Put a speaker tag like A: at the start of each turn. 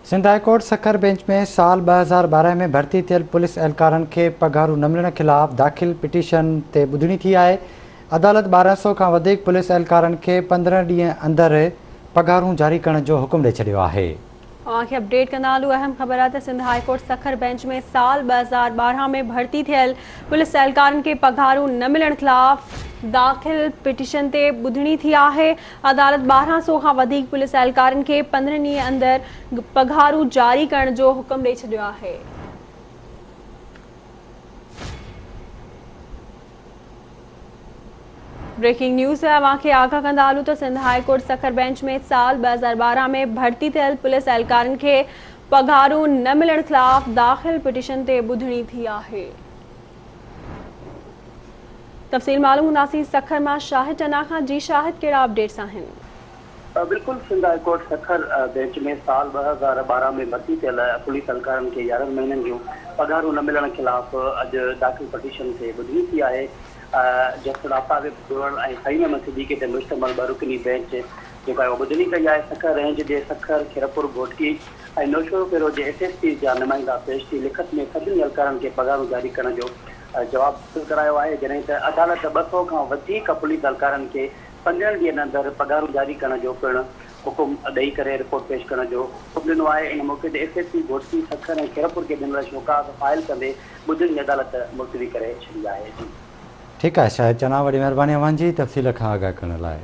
A: Sindh high court Sukkur bench में साल 2012 में भर्ती थियल पुलिस एहलकारनि खे पघारूं न मिलण ख़िलाफ़ दाख़िल पिटीशन ते ॿुधणी थी आहे। अदालत 1200 खां वधीक पुलिस एहलकारनि खे 15 ॾींहं अंदरि पघारूं जारी करण जो हुकुम ॾेई छॾियो आहे।
B: अपडेट कंदा हलूं। अहम ख़बर आहे त Sindh high court Sukkur bench में साल 2012 में भर्ती थियल पुलिस एहलकारनि खे पघारूं न मिलण ख़िलाफ़ दाख़िल पिटीशन ते ॿुधणी थी आहे। अदालत 1200 खां वधीक पुलिस एहलकारनि खे 15 ॾींहं अंदरि पघारूं जारी करण जो हुकुम ॾेई छॾियो आहे। ब्रेकिंग न्यूज़ से अवांखे आगाह कंदा हलूं त Sindh high court Sukkur bench में साल 2012 में भर्ती थियल पुलिस एहलकारनि खे पघारूं न मिलण ख़िलाफ़ दाख़िल पिटीशन ते ॿुधणी थी आहे। तफ़सील मालूम हूंदासीं सखर मां शाहिद टना खां। जी शाहिद, कहिड़ा अपडेट्स आहिनि?
C: बिल्कुल, Sindh high court Sukkur bench में साल 2012 में भर्ती थियल पुलिस एहलकारनि खे 11 महीननि जूं पघारूं न मिलण खिलाफ़ अॼु दाख़िल पिटीशन ते ॿुधणी थी आहे। जस्टिस आफ़ताब दुरण ऐं फ़हीम अहमद सिद्दीक़ी ते मुश्तमिल ॿ रुकनी बेंच जेको आहे ॿुधणी कई आहे। सखर रेंज जे सखर, खीरपुर, घोटकी ऐं नौशहरो पहिरो जे SSP जा नुमाइंदा पेश थी लिखत में सभिनी एहलकारनि खे पघारूं जारी करण जो जवाब हासिल करायो आहे। जॾहिं त अदालत 200 खां वधीक पुलिस एहलकारनि खे 15 ॾींहंनि अंदरि पघारूं जारी करण जो पिणु हुकुम ॾेई करे रिपोर्ट पेश करण जो हुकुम ॾिनो आहे। इन मौक़े ते SSP घोटकी, सखर ऐं खीरपुर खे ॾिनल शोकास फाइल कंदे ॿुधणी अदालत मुलतवी करे छॾी आहे।
A: ठीकु आहे शाहिद टना, वॾी महिरबानी अव्हां जी तफ़सील खां आगाह करण लाइ।